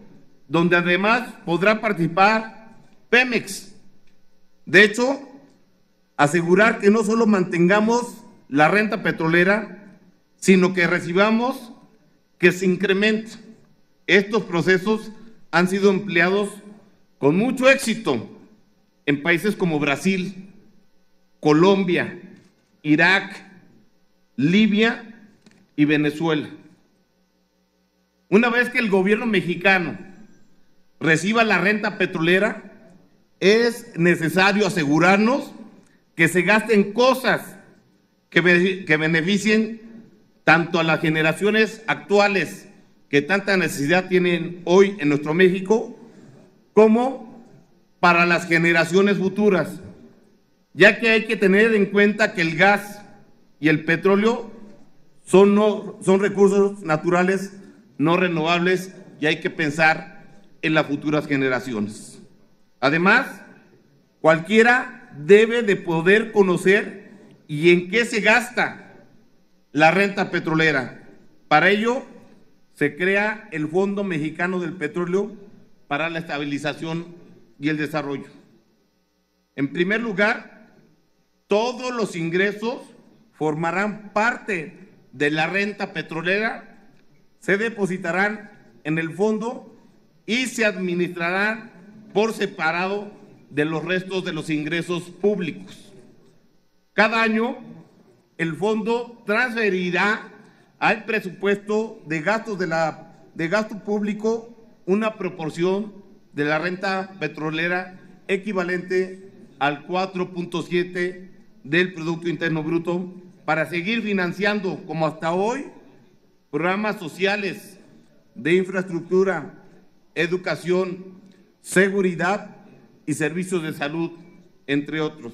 donde además podrá participar Pemex. De hecho, asegurar que no solo mantengamos la renta petrolera, sino que recibamos que se incremente. Estos procesos han sido empleados con mucho éxito en países como Brasil, Colombia, Irak, Libia y Venezuela. Una vez que el gobierno mexicano reciba la renta petrolera, es necesario asegurarnos que se gasten cosas que beneficien tanto a las generaciones actuales que tanta necesidad tienen hoy en nuestro México, como para las generaciones futuras, ya que hay que tener en cuenta que el gas y el petróleo son recursos naturales no renovables y hay que pensar en las futuras generaciones. Además, cualquiera debe de poder conocer y en qué se gasta la renta petrolera. Para ello, se crea el Fondo Mexicano del Petróleo para la Estabilización y el Desarrollo. En primer lugar, todos los ingresos formarán parte de la renta petrolera, se depositarán en el fondo y se administrarán por separado de los restos de los ingresos públicos. Cada año, el fondo transferirá al presupuesto de gastos de gasto público una proporción de la renta petrolera equivalente al 4.7 del Producto Interno Bruto para seguir financiando, como hasta hoy, programas sociales de infraestructura, educación, seguridad y servicios de salud, entre otros.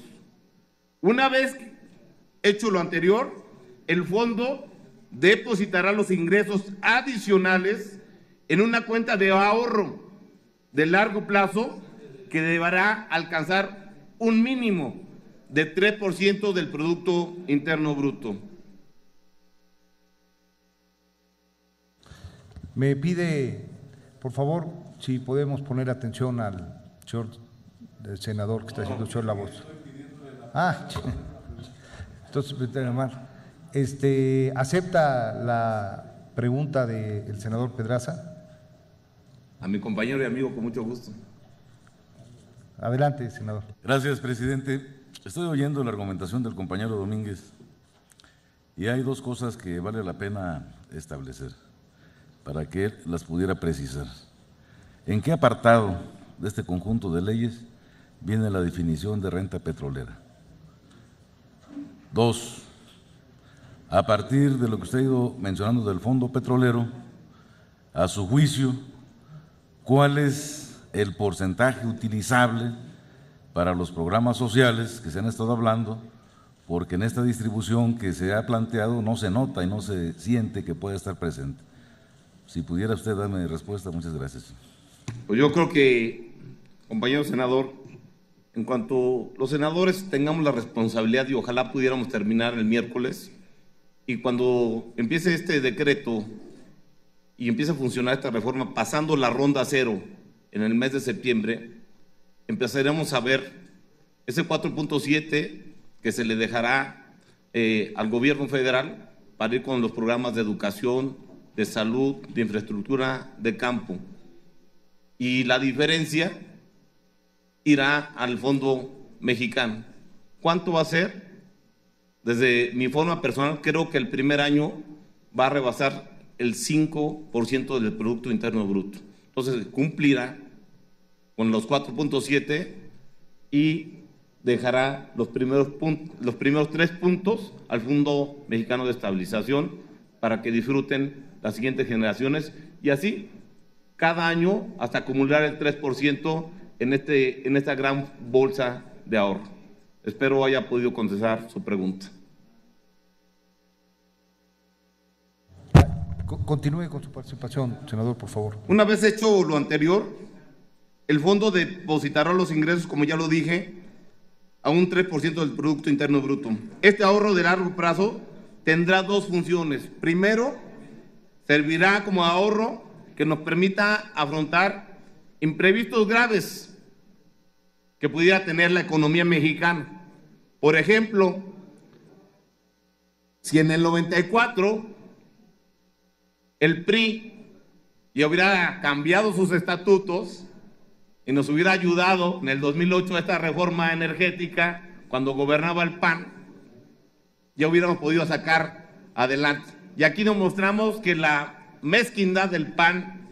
Una vez hecho lo anterior, el fondo depositará los ingresos adicionales en una cuenta de ahorro de largo plazo que deberá alcanzar un mínimo de 3% del Producto Interno Bruto. Me pide, por favor, si podemos poner atención al señor senador que está haciendo uso de la voz. Entonces, ¿acepta la pregunta del senador Pedraza? A mi compañero y amigo, con mucho gusto. Adelante, senador. Gracias, presidente. Estoy oyendo la argumentación del compañero Domínguez y hay dos cosas que vale la pena establecer para que él las pudiera precisar. ¿En qué apartado de este conjunto de leyes viene la definición de renta petrolera? Dos, a partir de lo que usted ha ido mencionando del fondo petrolero, a su juicio, ¿cuál es el porcentaje utilizable para los programas sociales que se han estado hablando? Porque en esta distribución que se ha planteado no se nota y no se siente que pueda estar presente. Si pudiera usted darme respuesta, muchas gracias. Pues yo creo que, compañero senador, en cuanto los senadores tengamos la responsabilidad y ojalá pudiéramos terminar el miércoles, y cuando empiece este decreto y empiece a funcionar esta reforma, pasando la ronda cero en el mes de septiembre, empezaremos a ver ese 4.7 que se le dejará al gobierno federal para ir con los programas de educación, de salud, de infraestructura, de campo. Y la diferencia irá al fondo mexicano. ¿Cuánto va a ser? Desde mi forma personal, creo que el primer año va a rebasar el 5% del Producto Interno Bruto. Entonces cumplirá con los 4.7 y dejará los primeros 3 puntos al Fondo Mexicano de Estabilización para que disfruten las siguientes generaciones y así cada año hasta acumular el 3% en esta gran bolsa de ahorro. Espero haya podido contestar su pregunta. Continúe con su participación, senador, por favor. Una vez hecho lo anterior, el fondo depositará los ingresos, como ya lo dije, a un 3% del Producto Interno Bruto. Este ahorro de largo plazo tendrá dos funciones. Primero, servirá como ahorro que nos permita afrontar imprevistos graves que pudiera tener la economía mexicana. Por ejemplo, si en el 94 el PRI ya hubiera cambiado sus estatutos y nos hubiera ayudado en el 2008 a esta reforma energética, cuando gobernaba el PAN, ya hubiéramos podido sacar adelante. Y aquí nos mostramos que la mezquindad del PAN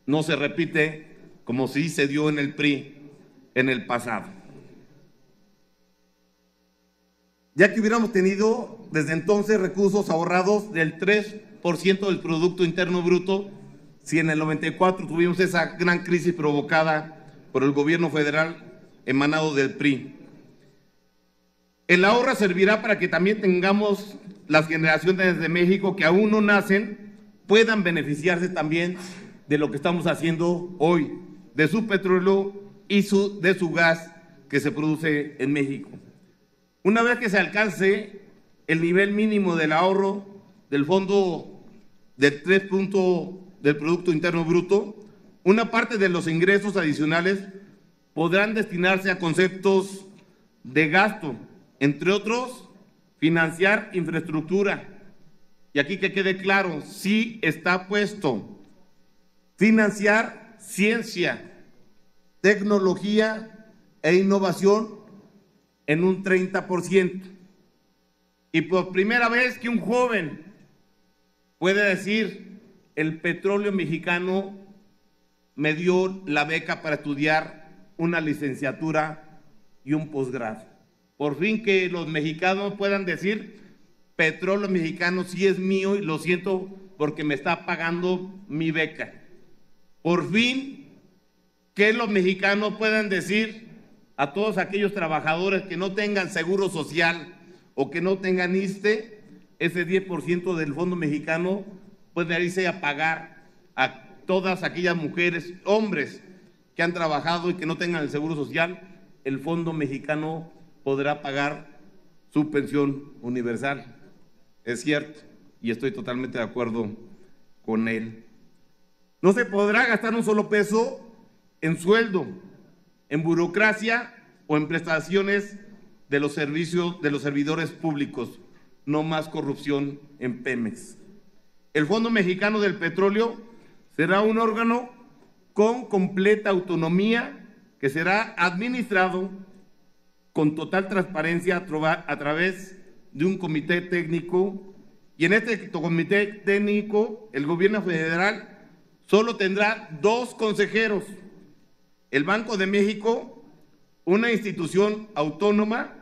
no se repite como sí se dio en el PRI en el pasado. Ya que hubiéramos tenido desde entonces recursos ahorrados del 3% del Producto Interno Bruto, si en el 94 tuvimos esa gran crisis provocada por el gobierno federal emanado del PRI. El ahorro servirá para que también tengamos las generaciones de México que aún no nacen, puedan beneficiarse también de lo que estamos haciendo hoy, de su petróleo y de su gas que se produce en México. Una vez que se alcance el nivel mínimo del ahorro del fondo del 3% del Producto Interno Bruto, una parte de los ingresos adicionales podrán destinarse a conceptos de gasto, entre otros, financiar infraestructura. Y aquí que quede claro, sí está puesto, financiar ciencia, tecnología e innovación en un 30%. Y por primera vez que un joven puede decir, el petróleo mexicano me dio la beca para estudiar una licenciatura y un posgrado. Por fin que los mexicanos puedan decir, petróleo mexicano sí es mío y lo siento porque me está pagando mi beca. Por fin que los mexicanos puedan decir a todos aquellos trabajadores que no tengan seguro social o que no tengan ISSSTE, ese 10% del fondo mexicano puede irse a pagar a todas aquellas mujeres, hombres que han trabajado y que no tengan el seguro social, el fondo mexicano podrá pagar su pensión universal. Es cierto, y estoy totalmente de acuerdo con él. No se podrá gastar un solo peso en sueldo, en burocracia o en prestaciones de los servicios de los servidores públicos. No más corrupción en Pemex. El Fondo Mexicano del Petróleo será un órgano con completa autonomía que será administrado con total transparencia a través de un comité técnico, y en este comité técnico el gobierno federal solo tendrá 2 consejeros. El Banco de México, una institución autónoma,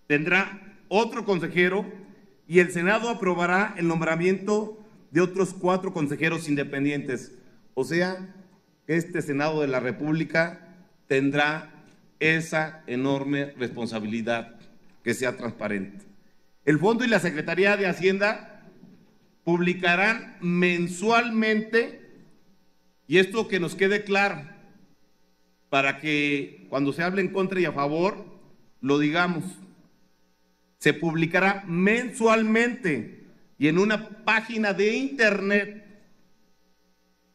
tendrá otro consejero y el Senado aprobará el nombramiento de otros 4 consejeros independientes. O sea, que este Senado de la República tendrá esa enorme responsabilidad, que sea transparente. El Fondo y la Secretaría de Hacienda publicarán mensualmente, y esto que nos quede claro, para que cuando se hable en contra y a favor, lo digamos. Se publicará mensualmente y en una página de internet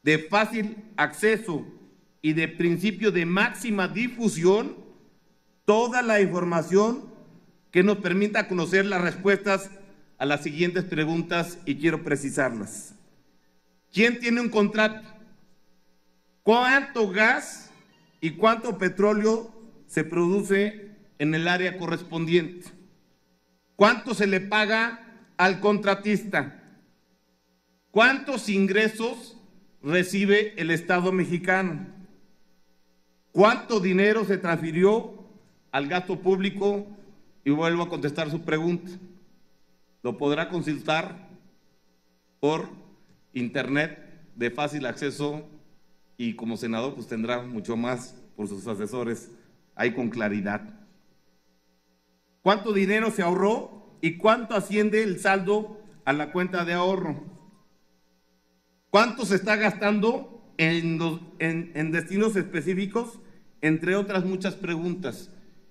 de fácil acceso y de principio de máxima difusión, toda la información que nos permita conocer las respuestas a las siguientes preguntas, y quiero precisarlas. ¿Quién tiene un contrato? ¿Cuánto gas y cuánto petróleo se produce en el área correspondiente? ¿Cuánto se le paga al contratista? ¿Cuántos ingresos recibe el Estado mexicano? ¿Cuánto dinero se transfirió al gasto público? Y vuelvo a contestar su pregunta. Lo podrá consultar por internet de fácil acceso, y como senador pues tendrá mucho más por sus asesores ahí con claridad. ¿Cuánto dinero se ahorró y cuánto asciende el saldo a la cuenta de ahorro? ¿Cuánto se está gastando en destinos específicos? Entre otras muchas preguntas.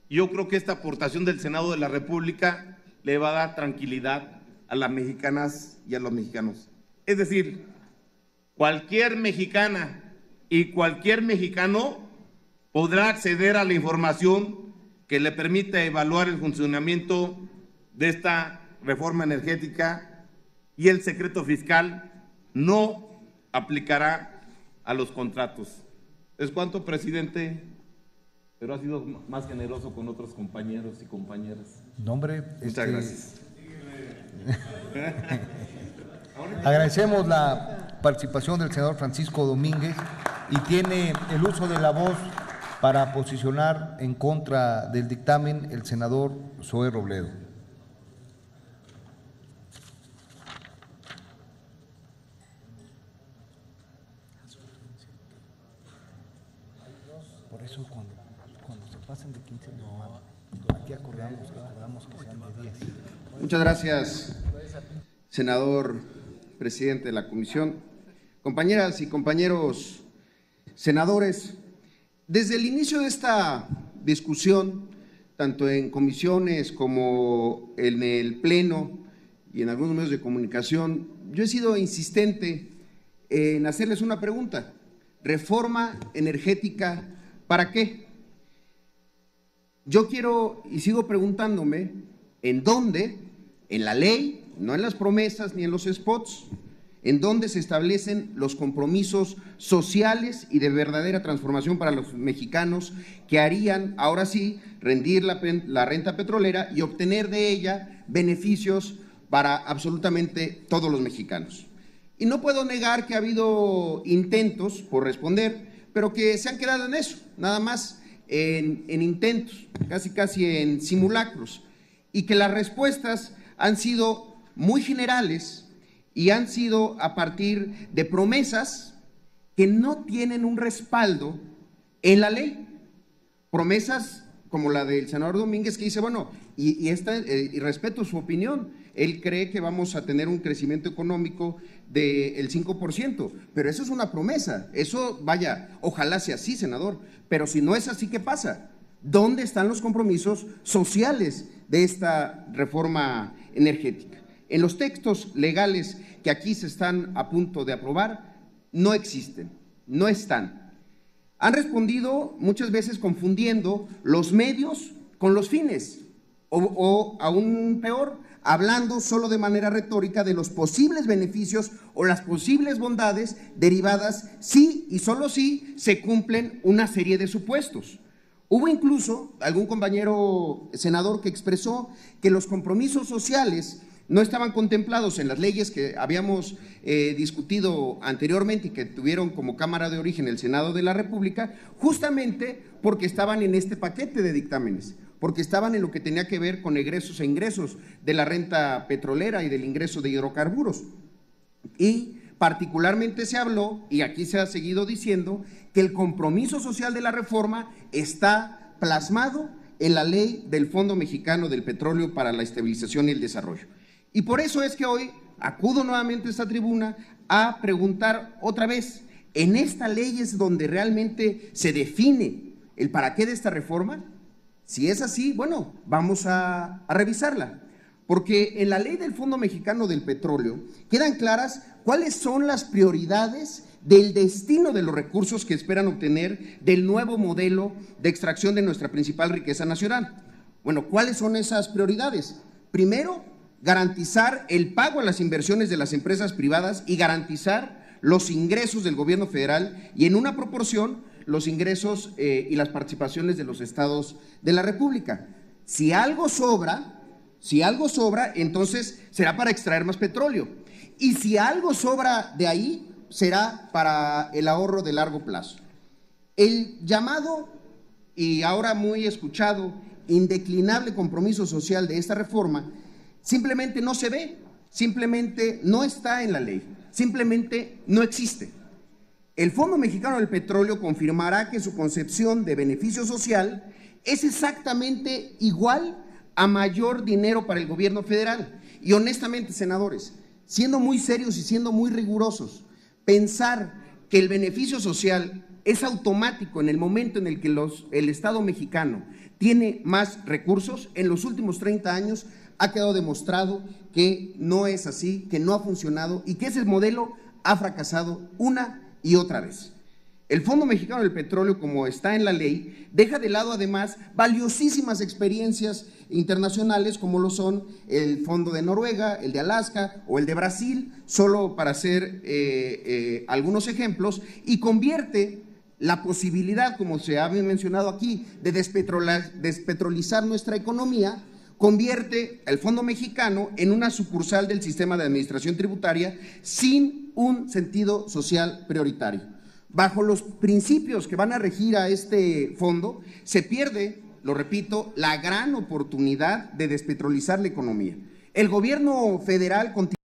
Yo creo que esta aportación del Senado de la República le va a dar tranquilidad a las mexicanas y a los mexicanos. Es decir, cualquier mexicana y cualquier mexicano podrá acceder a la información que le permita evaluar el funcionamiento de esta reforma energética, y el secreto fiscal no aplicará a los contratos. ¿Es cuánto, presidente? Pero ha sido más generoso con otros compañeros y compañeras. No, hombre, muchas gracias. Agradecemos la participación del senador Francisco Domínguez, y tiene el uso de la voz para posicionar en contra del dictamen el senador Zoé Robledo. Por eso cuando se pasen de 15, aquí acordamos que sean de 10. Muchas gracias, senador presidente de la comisión. Compañeras y compañeros senadores, desde el inicio de esta discusión, tanto en comisiones como en el Pleno y en algunos medios de comunicación, yo he sido insistente en hacerles una pregunta: ¿reforma energética para qué? Yo quiero y sigo preguntándome en dónde, en la ley, no en las promesas ni en los spots, en dónde se establecen los compromisos sociales y de verdadera transformación para los mexicanos que harían, ahora sí, rendir la renta petrolera y obtener de ella beneficios para absolutamente todos los mexicanos. Y no puedo negar que ha habido intentos por responder, pero que se han quedado en eso, nada más en intentos, casi en simulacros, y que las respuestas han sido muy generales y han sido a partir de promesas que no tienen un respaldo en la ley. Promesas como la del senador Domínguez, que dice, bueno, y respeto su opinión, él cree que vamos a tener un crecimiento económico del 5%, pero eso es una promesa, eso, vaya, ojalá sea así, senador, pero si no es así, ¿qué pasa? ¿Dónde están los compromisos sociales de esta reforma energética? En los textos legales que aquí se están a punto de aprobar, no existen, no están. Han respondido muchas veces confundiendo los medios con los fines, o aún peor, hablando solo de manera retórica de los posibles beneficios o las posibles bondades derivadas si y solo si se cumplen una serie de supuestos. Hubo incluso algún compañero senador que expresó que los compromisos sociales no estaban contemplados en las leyes que habíamos discutido anteriormente y que tuvieron como Cámara de Origen el Senado de la República, justamente porque estaban en este paquete de dictámenes, porque estaban en lo que tenía que ver con egresos e ingresos de la renta petrolera y del ingreso de hidrocarburos. Y particularmente se habló, y aquí se ha seguido diciendo, que el compromiso social de la reforma está plasmado en la ley del Fondo Mexicano del Petróleo para la Estabilización y el Desarrollo. Y por eso es que hoy acudo nuevamente a esta tribuna a preguntar otra vez, ¿en esta ley es donde realmente se define el para qué de esta reforma? Si es así, bueno, vamos a revisarla, porque en la ley del Fondo Mexicano del Petróleo quedan claras cuáles son las prioridades del destino de los recursos que esperan obtener del nuevo modelo de extracción de nuestra principal riqueza nacional. Bueno, ¿cuáles son esas prioridades? Primero, garantizar el pago a las inversiones de las empresas privadas y garantizar los ingresos del gobierno federal y en una proporción los ingresos y las participaciones de los estados de la República. Si algo sobra, entonces será para extraer más petróleo. Y si algo sobra de ahí, será para el ahorro de largo plazo. El llamado y ahora muy escuchado indeclinable compromiso social de esta reforma simplemente no se ve, simplemente no está en la ley, simplemente no existe. El Fondo Mexicano del Petróleo confirmará que su concepción de beneficio social es exactamente igual a mayor dinero para el gobierno federal. Y honestamente, senadores, siendo muy serios y siendo muy rigurosos, pensar que el beneficio social es automático en el momento en el que el Estado mexicano tiene más recursos. En los últimos 30 años ha quedado demostrado que no es así, que no ha funcionado y que ese modelo ha fracasado una y otra vez. El Fondo Mexicano del Petróleo, como está en la ley, deja de lado además valiosísimas experiencias internacionales como lo son el Fondo de Noruega, el de Alaska o el de Brasil, solo para hacer algunos ejemplos, y convierte la posibilidad, como se ha mencionado aquí, de despetrolizar nuestra economía, convierte el Fondo Mexicano en una sucursal del sistema de administración tributaria sin un sentido social prioritario. Bajo los principios que van a regir a este fondo, se pierde, lo repito, la gran oportunidad de despetrolizar la economía. El gobierno federal continúa